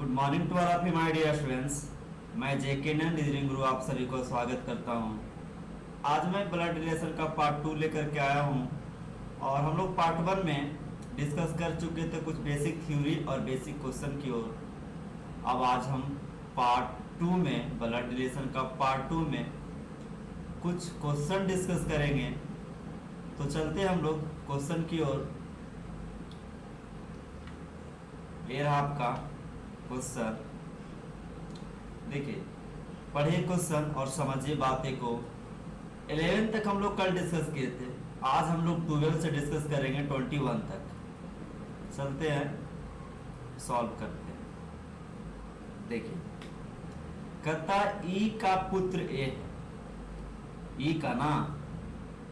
Good morning to all of you my dear students. मैं JK नैन engineering गुरु आप सभी को स्वागत करता हूं। आज मैं ब्लड रिलेशन का पार्ट 2 लेकर के आया हूं और हम लोग पार्ट 1 में डिस्कस कर चुके थे कुछ बेसिक थ्योरी और बेसिक क्वेश्चन की ओर। अब आज हम पार्ट 2 में ब्लड रिलेशन का पार्ट 2 में कुछ क्वेश्चन डिस्कस करेंगे। तो चलते हम लोग क्वेश्चन की ओर। ये रहा आपका क्वेश्चन, देखिए पढ़िए क्वेश्चन और समझिए बातें को। 11 तक हम लोग कल डिस्कस किए थे, आज हम लोग 12 से डिस्कस करेंगे 21 तक। चलते हैं सॉल्व करते हैं। देखिए कहता ई का पुत्र ए है, ई का ना,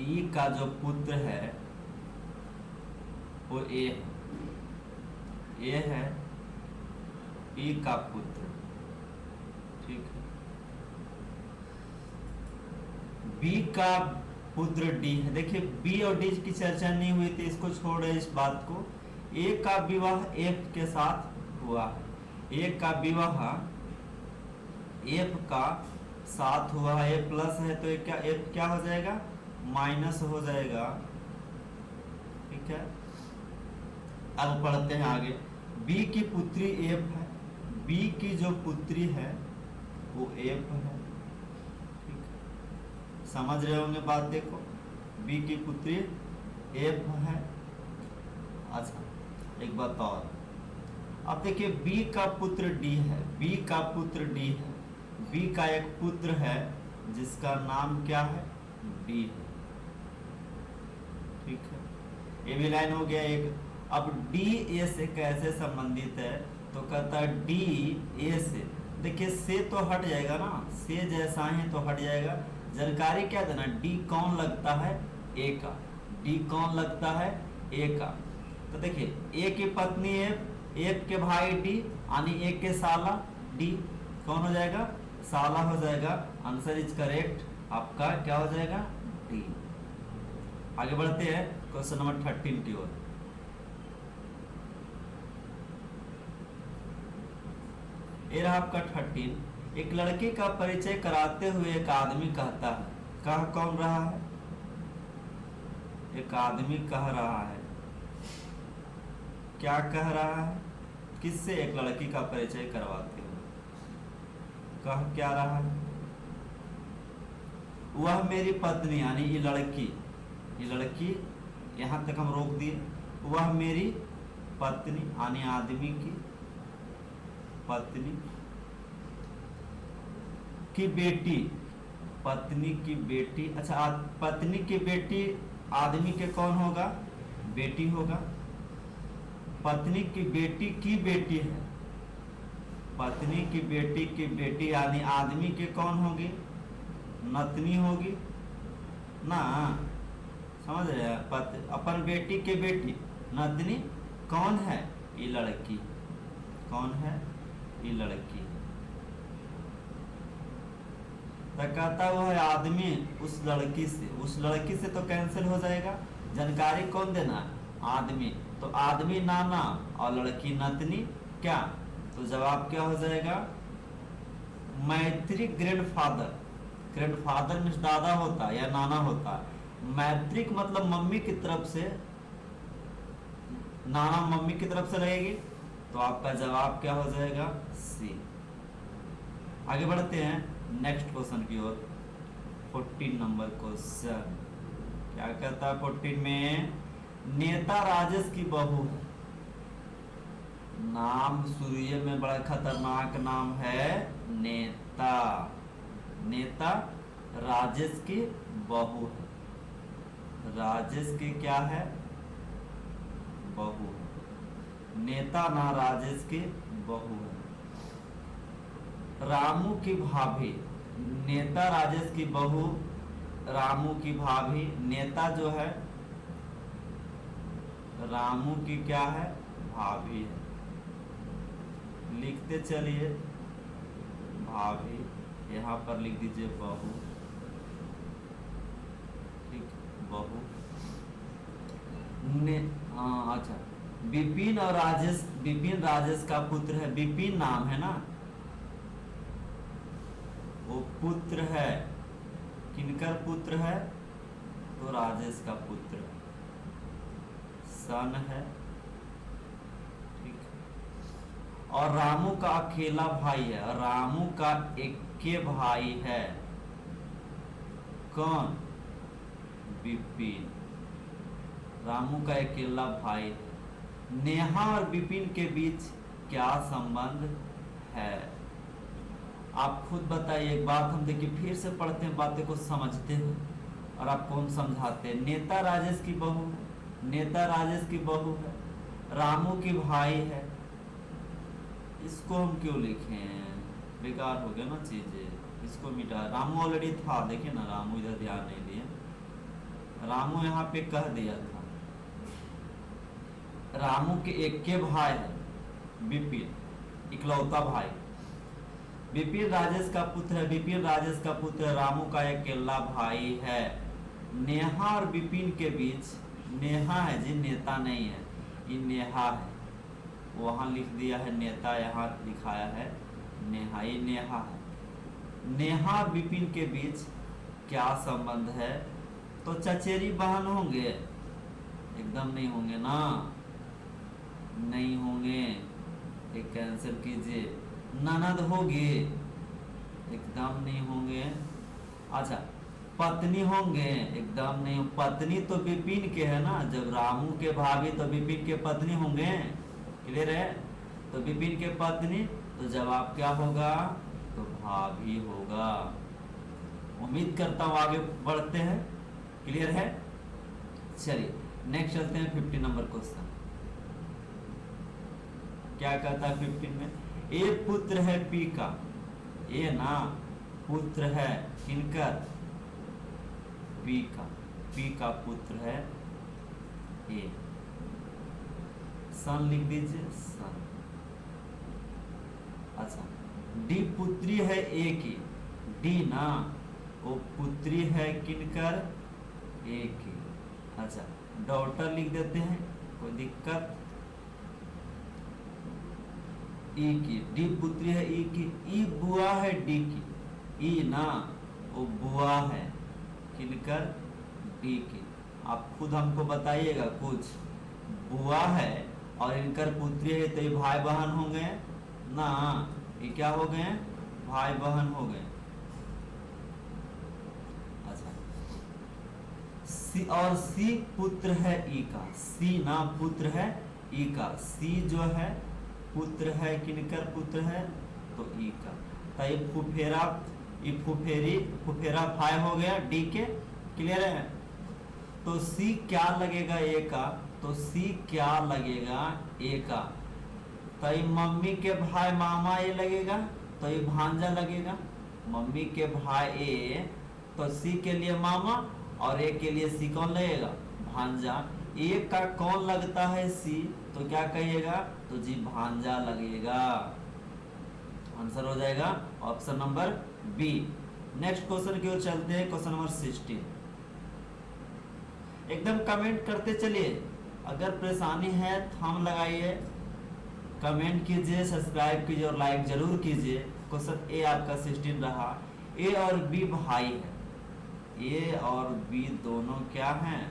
ई का जो पुत्र है वो ए है, ए है ई का पुत्र, ठीक है। बी का पुत्र डी है। देखिए बी और डी की चर्चा नहीं हुई थी, इसको छोड़ रहे इस बात को। ए का विवाह एफ के साथ हुआ है, ए का विवाह एफ का साथ हुआ है। ए प्लस है तो क्या एफ क्या हो जाएगा, माइनस हो जाएगा, ठीक है। अब पढ़ते हैं आगे। बी की पुत्री एफ है, बी की जो पुत्री है वो एफ है, ठीक है। समझ रहे होंगे बात, देखो बी की पुत्री एफ है। अच्छा एक बात और, अब देखिए बी का पुत्र डी है, बी का पुत्र डी है, बी का एक पुत्र है जिसका नाम क्या है, डी है, ठीक है। ये भी लाइन हो गया एक। अब डी ए से कैसे संबंधित है, तो कहता है डी ए से, देखिए से तो हट जाएगा ना, से जैसा है तो हट जाएगा। जानकारी क्या देना, डी कौन लगता है, ए का, डी कौन लगता है, ए का। तो देखिए ए की पत्नी एफ, एफ के भाई डी, यानी ए के साला डी, कौन हो जाएगा, साला हो जाएगा। आंसर इज करेक्ट, आपका क्या हो जाएगा, डी। आगे बढ़ते हैं क्वेश्चन नंबर 13 की ओर। ये रहा आपका 13। एक लड़की का परिचय कराते हुए एक आदमी कहता है, कह कौन रहा है, एक आदमी कह रहा है, क्या कह रहा है, किससे, एक लड़की का परिचय करवाते हुए कह क्या रहा है, वह मेरी पत्नी, यानी ये लड़की, ये लड़की यहां तक हम रोक दिए। वह मेरी पत्नी यानी आदमी की पत्नी की बेटी, पत्नी की बेटी, अच्छा पत्नी की बेटी आदमी के कौन होगा, बेटी होगा। पत्नी की बेटी की बेटी है, पत्नी की बेटी की बेटी यानी आदमी के कौन होगी, नतनी होगी ना, समझ रहे हैं। अपन बेटी के बेटी नतनी कौन है, ये लड़की, कौन है, ये लड़की। तो कहता वो है आदमी उस लड़की से, उस लड़की से तो कैंसिल हो जाएगा, जानकारी कौन देना, आदमी, तो आदमी नाना और लड़की नतनी क्या, तो जवाब क्या हो जाएगा, मैत्रिक ग्रैंडफादर, ग्रैंडफादर मीन्स दादा होता है या नाना होता है, मैत्रिक मतलब मम्मी की तरफ से, नाना मम्मी की तरफ से रहेगी, तो आपका जवाब क्या हो जाएगा, सी। आगे बढ़ते हैं नेक्स्ट क्वेश्चन की ओर। 14 नंबर क्वेश्चन क्या कहता है, 14 में नेता राजेश की बहू है, नाम शुरू में बड़ा खतरनाक नाम है, नेता, नेता राजेश की बहू है, राजेश की क्या है, बहू है, नेता ना राजेश की बहू है। रामू की भाभी, नेता राजेश की बहू, रामू की भाभी, नेता जो है रामू की क्या है, भाभी है। लिखते चलिए भाभी, यहाँ पर लिख दीजिए बहू, ठीक, बहू ने, अच्छा विपिन और राजेश, विपिन राजेश का पुत्र है, विपिन नाम है ना, वो पुत्र है, किनकर पुत्र है, तो राजेश का पुत्र, सन है, ठीक। और रामू का अकेला भाई है, रामू का एक भाई है, कौन, विपिन, रामू का अकेला भाई है। नेहा और विपिन के बीच क्या संबंध है, आप खुद बताइए। एक बात हम देखिए फिर से पढ़ते हैं, बातें को समझते हैं और आपको हम समझाते हैं। नेता राजेश की बहू है, नेता राजेश की बहू है, रामू की भाई है, इसको हम क्यों लिखें, बेकार हो गया ना चीजें, इसको मिटा। रामू ऑलरेडी था, देखिए ना, रामू इधर ध्यान नहीं दिए, रामू यहाँ पे कह दिया था। रामू के एक के भाई है, विपिन, इकलौता भाई। विपिन राजेश का पुत्र है, विपिन राजेश का पुत्र, रामू का अकेला भाई है। नेहा और विपिन के बीच, नेहा है जी, नेता नहीं है, ये नेहा है, वहां लिख दिया है नेता, यहाँ लिखाया है नेहा, ये नेहा है। नेहा और विपिन के बीच क्या संबंध है, तो चचेरी बहन होंगे, एकदम नहीं होंगे ना, नहीं होंगे, एक कैंसिल कीजिए। ननद होगी, एकदम नहीं होंगे। अच्छा, पत्नी होंगे, एकदम नहीं, पत्नी तो विपिन के है ना, जब रामू के भाभी तो विपिन के पत्नी होंगे, क्लियर है, तो विपिन के पत्नी, तो जवाब क्या होगा, तो भाभी होगा। उम्मीद करता हूं आगे बढ़ते हैं, क्लियर है। चलिए नेक्स्ट चलते हैं 50 नंबर क्वेश्चन। क्या कहता है 15 में, ए पुत्र है पी का, ए ना पुत्र है किनकर, पी का, पी का पुत्र है ए, सन लिख दीजिए, सन। अच्छा, डी पुत्री है ए की, डी ना, वो पुत्री है किनकर, ए की। अच्छा, डॉटर लिख देते हैं, कोई दिक्कत, ई की, डी पुत्री है ई की, ई बुआ है डी की, ई ना, वो बुआ है किनकर, डी की। आप खुद हमको बताइएगा कुछ, बुआ है और इनकर पुत्री है, तो ये भाई बहन हो गए ना, ये क्या हो गए, भाई बहन हो गए। अच्छा, सी, और सी पुत्र है ई का, सी ना पुत्र है ई का, सी जो है पुत्र है किनकर, पुत्र है तो ई का, तो ये फुफेरा, ये फुफेरी, फुफेरा भाई हो गया डी के, क्लियर है। तो सी क्या लगेगा ए का, तो सी क्या लगेगा ए का, तो ये मम्मी के भाई मामा ए लगेगा, तो ये भांजा लगेगा, मम्मी के भाई ए, तो सी के लिए मामा और ए के लिए सी कौन लगेगा, भांजा। ए का कौन लगता है सी, तो क्या कहिएगा, तो जी भांजा लगेगा, आंसर हो जाएगा option number B. Next question की ओर चलते हैं, क्वेश्चन नंबर 16। एकदम कमेंट करते चलिए, अगर परेशानी है थंब लगाइए, कमेंट कीजिए, सब्सक्राइब कीजिए और लाइक जरूर कीजिए। क्वेश्चन ए आपका 16 रहा, ए और बी भाई है, ए और बी दोनों क्या हैं,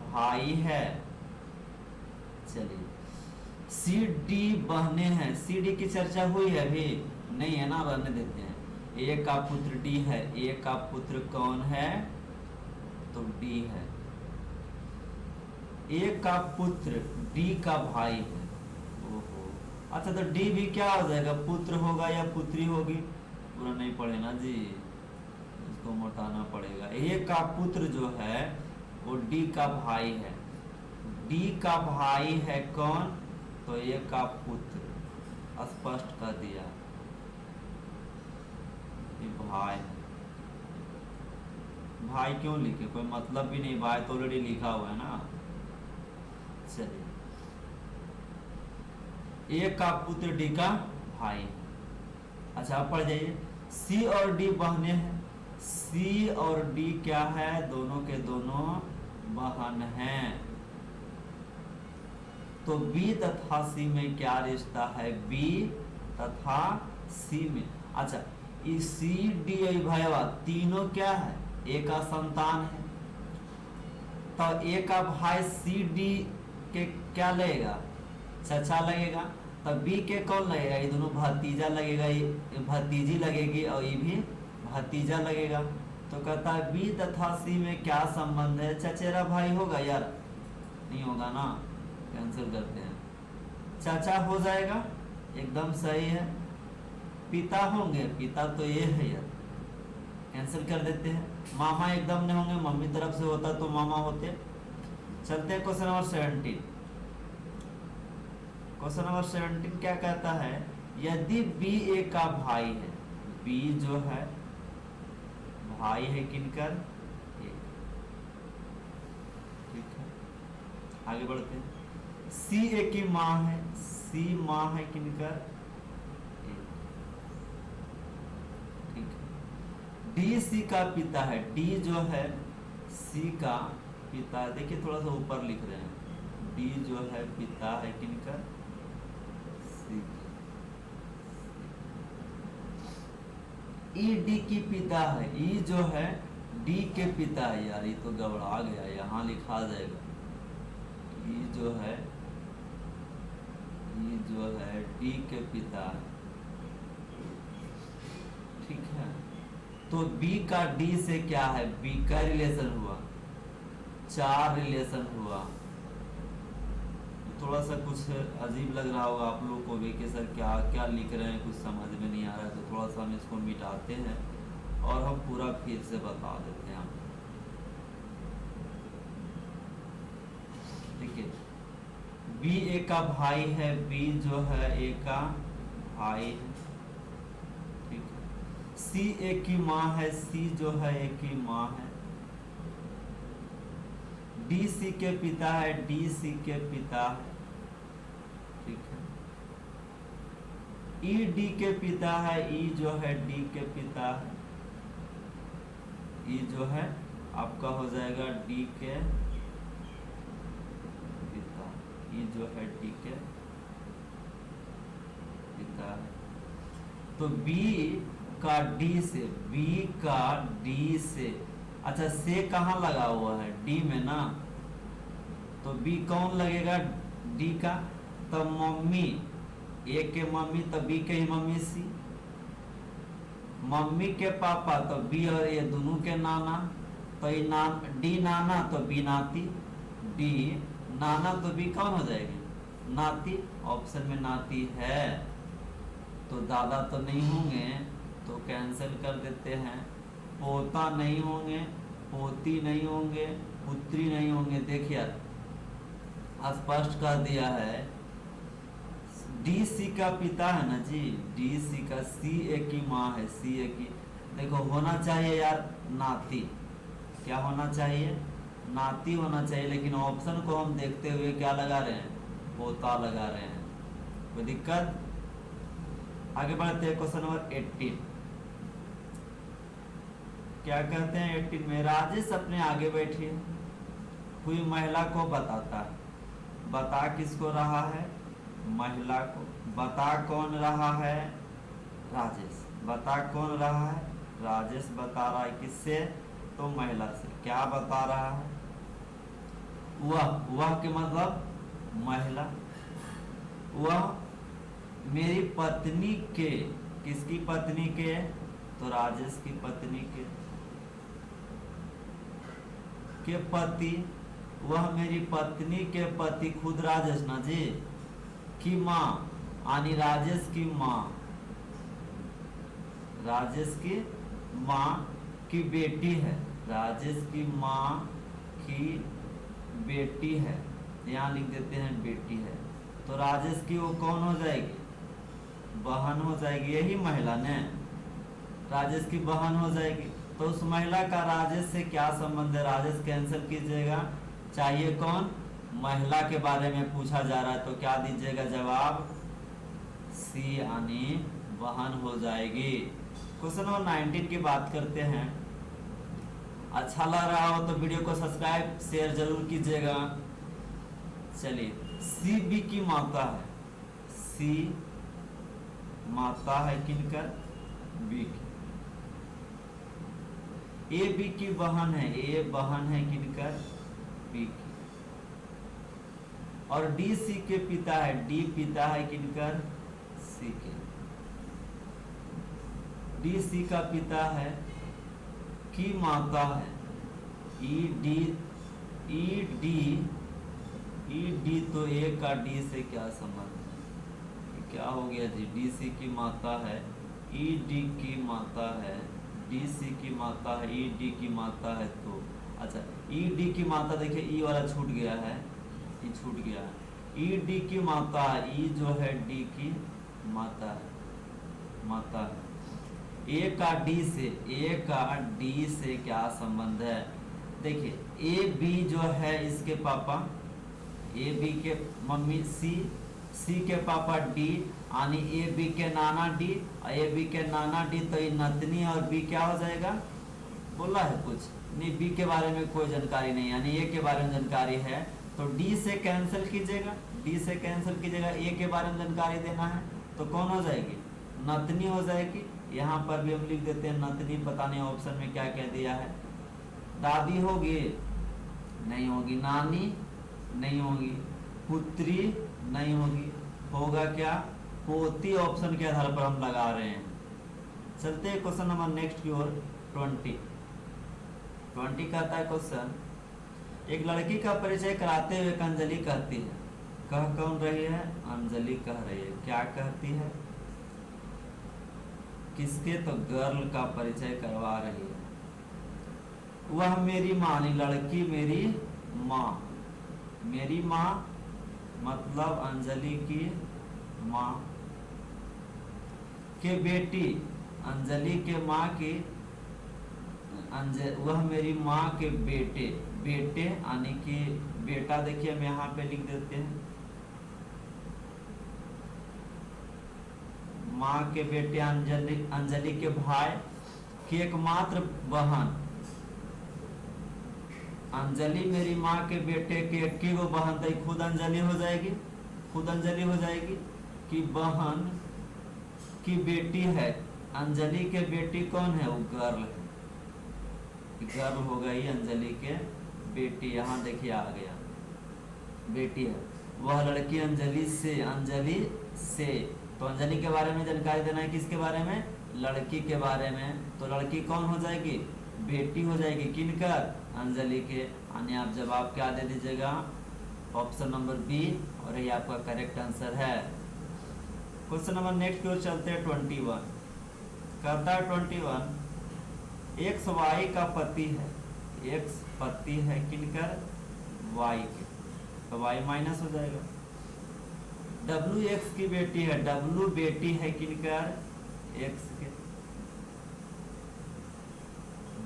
भाई है। चलिए, सी डी बहने हैं, सी डी की चर्चा हुई है अभी नहीं है ना, रहने देते हैं। ए का पुत्र डी है, ए का पुत्र कौन है, तो डी है। ए का पुत्र डी का भाई है, ओहो, अच्छा, तो डी भी क्या हो जाएगा, पुत्र होगा या पुत्री होगी, पूरा नहीं पढ़े ना जी, इसको मोटाना पड़ेगा। ए का पुत्र जो है वो डी का भाई है, डी का भाई है कौन, तो ए का पुत्र, स्पष्ट कर दिया, ये भाई है। भाई क्यों लिखे, कोई मतलब भी नहीं, भाई तो ऑलरेडी लिखा हुआ है ना। चलिए, ए का पुत्र डी का भाई। अच्छा, आप पढ़ जाइए, सी और डी बहने हैं, सी और डी क्या है, दोनों के दोनों बहन हैं। तो बी तथा सी में क्या रिश्ता है, बी तथा सी में। अच्छा, सी डी भैया तीनों क्या है, ए का संतान है, तो ए का भाई सी डी के क्या लगेगा, चचा लगेगा, तब बी के कौन लगेगा, ये दोनों भतीजा लगेगा, ये भतीजी लगेगी और ये भी भतीजा लगेगा। तो कहता है बी तथा सी में क्या संबंध है, चचेरा भाई होगा यार, नहीं होगा ना, कैंसिल करते हैं, चाचा हो जाएगा, एकदम सही है। पिता होंगे, पिता तो ये है यार, कैंसिल कर देते हैं। मामा एकदम नहीं होंगे, मम्मी तरफ से होता तो मामा होते। चलते हैं क्वेश्चन नंबर 17। क्वेश्चन नंबर 17 क्या कहता है, यदि बी ए का भाई है, बी जो है भाई है किनकर, ए, ठीक है, आगे बढ़ते हैं। सी ए की माँ है, सी माँ है किनकर, ए, ठीक है। डी सी का पिता है, डी जो है सी का पिता है, देखिए थोड़ा सा ऊपर लिख रहे हैं, डी जो है पिता है किनकर, ई डी की पिता है, ई जो है डी के पिता है, यार ये तो गड़बड़ा गया, यहाँ लिखा जाएगा, ई जो है डी के पिता है, ठीक है। तो बी का डी से क्या है, बी का रिलेशन हुआ, 4 रिलेशन हुआ। थोड़ा सा कुछ अजीब लग रहा होगा आप लोगों को भी कि सर क्या क्या लिख रहे हैं, कुछ समझ में नहीं आ रहा है, तो थोड़ा सा हम इसको मिटाते हैं और हम पूरा फिर से बता देते हैं, ठीक है। बी ए का भाई है, बी जो है ए का भाई है, ठीक है। सी ए की माँ है, सी जो है ए की माँ है। डी सी के पिता है, डी सी के पिता है, ठीक है। ई डी के पिता है, ई जो है डी के पिता है, ई जो है आपका हो जाएगा डी के पिता, ई जो है डी के पिता है। तो बी का डी से, बी का डी से, अच्छा से कहाँ लगा हुआ है, डी में ना, तो बी कौन लगेगा, डी का, तब मम्मी, ए के मम्मी तो बी के ही मम्मी सी, मम्मी के पापा तो बी और ए दोनों के नाना, तो ये डी नाना तो बी नाती, डी नाना तो बी कौन हो जाएगी, नाती, ऑप्शन में नाती है, तो दादा तो नहीं होंगे, तो कैंसिल कर देते हैं। पोता नहीं होंगे, पोती नहीं होंगे, पुत्री नहीं होंगे, देखिए स्पष्ट कर दिया है। डी सी का पिता है ना जी, डी सी का, सी ए की माँ है, सी ए की, देखो होना चाहिए यार नाती, क्या होना चाहिए, नाती होना चाहिए, लेकिन ऑप्शन को हम देखते हुए क्या लगा रहे हैं, पोता लगा रहे हैं, कोई दिक्कत। आगे बढ़ते हैं क्वेश्चन नंबर 18। क्या कहते हैं 18 में, राजेश अपने आगे बैठी हुई महिला को बताता है, बता किसको रहा है, महिला को, बता कौन रहा है, राजेश, बता कौन रहा है, राजेश बता रहा है किससे, तो महिला से, क्या बता रहा है, वह के मतलब महिला, वह मेरी पत्नी के, किसकी पत्नी के, तो राजेश की पत्नी के पति, वह मेरी पत्नी के पति खुद राजेश ना जी की माँ, यानी राजेश की माँ, राजेश की माँ की बेटी है, राजेश की माँ की बेटी है, यहाँ लिख देते हैं बेटी है, तो राजेश की वो कौन हो जाएगी, बहन हो जाएगी, यही महिला ने राजेश की बहन हो जाएगी। तो उस महिला का राजेश से क्या संबंध है, राजेश कैंसिल कीजिएगा, चाहिए कौन, महिला के बारे में पूछा जा रहा है, तो क्या दीजिएगा जवाब, सी यानी बहन हो जाएगी। क्वेश्चन नंबर 19 की बात करते हैं। अच्छा लग रहा हो तो वीडियो को सब्सक्राइब शेयर जरूर कीजिएगा। चलिए सी बी की माता है, सी माता है किनकर, बी की। ए बी की बहन है, ए बहन है किनकर, बी की। और डी सी के पिता है, डी पिता है किनकर, सी के। डी सी का पिता है, की माता है, E D, E D, E D तो ए का डी से क्या संबंध है, क्या हो गया जी, डी सी की माता है, ई डी की माता है, डी सी की माता है, ई डी की माता है, तो अच्छा ई डी की माता, देखिए ई वाला छूट गया है, ई छूट गया है, ई डी की माता, ई जो है डी की माता है, माता है। ए का डी से, ए का डी से क्या संबंध है, देखिए ए बी जो है इसके पापा, ए बी के मम्मी सी, सी के पापा डी, यानी ए बी के नाना डी, और ए बी के नाना डी, तो ये नतनी और बी क्या हो जाएगा, बोला है कुछ नहीं, बी के बारे में कोई जानकारी नहीं, यानी ए के बारे में जानकारी है, तो डी से कैंसिल कीजिएगा, डी से कैंसिल कीजिएगा, ए के बारे में जानकारी देना है तो कौन हो जाएगी, नतनी हो जाएगी। यहाँ पर भी हम लिख देते हैं नतनी, पता नहीं ऑप्शन में क्या क्या दिया है, दादी होगी नहीं होगी, नानी नहीं होगी, पुत्री नहीं होगी, होगा क्या, पोती। ऑप्शन के आधार पर हम लगा रहे हैं। चलते हैं क्वेश्चन नंबर नेक्स्ट की ओर। 20 कहता है क्वेश्चन, एक लड़की का परिचय कराते हुए अंजलि कहती है, कह कौन रही है, अंजलि कह रही है, क्या कहती है, किसके, तो गर्ल का परिचय करवा रही है। वह मेरी माँ, लड़की मेरी माँ, मेरी माँ मतलब अंजलि की माँ के बेटी, अंजलि के माँ की, वह मेरी माँ के बेटे, बेटे यानी कि बेटा, देखिए हम यहाँ पे लिख देते हैं, माँ के बेटे अंजलि, अंजलि के भाई की एकमात्र बहन, अंजलि मेरी माँ के बेटे के की वो बहन, तो खुद अंजलि हो जाएगी, खुद अंजलि हो जाएगी कि बहन की बेटी है, अंजलि के बेटी कौन है, वो गर्ल है, गर्ल हो गई अंजलि के बेटी। यहाँ देखिए आ गया बेटी है, वह लड़की अंजलि से, अंजलि से, तो अंजलि के बारे में जानकारी देना है, किसके बारे में, लड़की के बारे में, तो लड़की कौन हो जाएगी, बेटी हो जाएगी, किनकर, अंजलि के। यानी आप जवाब क्या दे दीजिएगा, ऑप्शन नंबर बी, और ये आपका करेक्ट आंसर है। क्वेश्चन नंबर नेक्स्ट की ओर चलते हैं। 21 करता है 21, एक्स वाई का पति है, एक्स पति है किनकर, वाई के, तो वाई माइनस हो जाएगा। डब्ल्यू एक्स की बेटी है, डब्ल्यू बेटी है किनकर, एक्स के।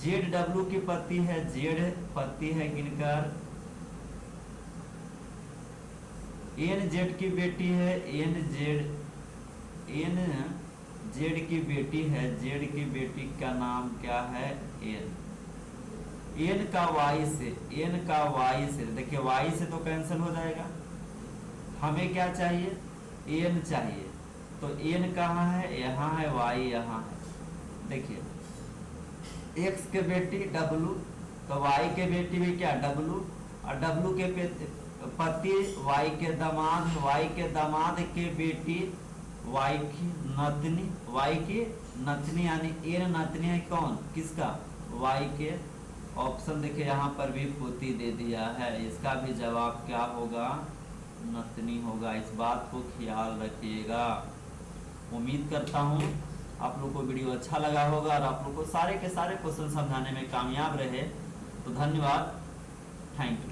जेड डब्ल्यू की पति है, जेड पति है किनकर, एन जेड की बेटी है, एन जेड, एन जेड की बेटी है, जेड की बेटी का नाम क्या है, एन। एन का वाई से, एन का वाई से, देखिए वाई से तो कैंसिल हो जाएगा, हमें क्या चाहिए, एन चाहिए, तो एन कहाँ है, यहाँ है, वाई यहाँ है। देखिए एक्स के बेटी डब्लू, तो वाई के बेटी भी क्या, डब्लू, और डब्लू के पति वाई के दामाद, वाई के दामाद के बेटी वाई की नतनी, वाई की नतनी, यानी एन नतनी है कौन, किसका, वाई के। ऑप्शन देखिए यहाँ पर भी पोती दे दिया है, इसका भी जवाब क्या होगा, नतनी होगा। इस बात को ख्याल रखिएगा। उम्मीद करता हूँ आप लोग को वीडियो अच्छा लगा होगा और आप लोग को सारे के सारे क्वेश्चन समझाने में कामयाब रहे। तो धन्यवाद, थैंक यू।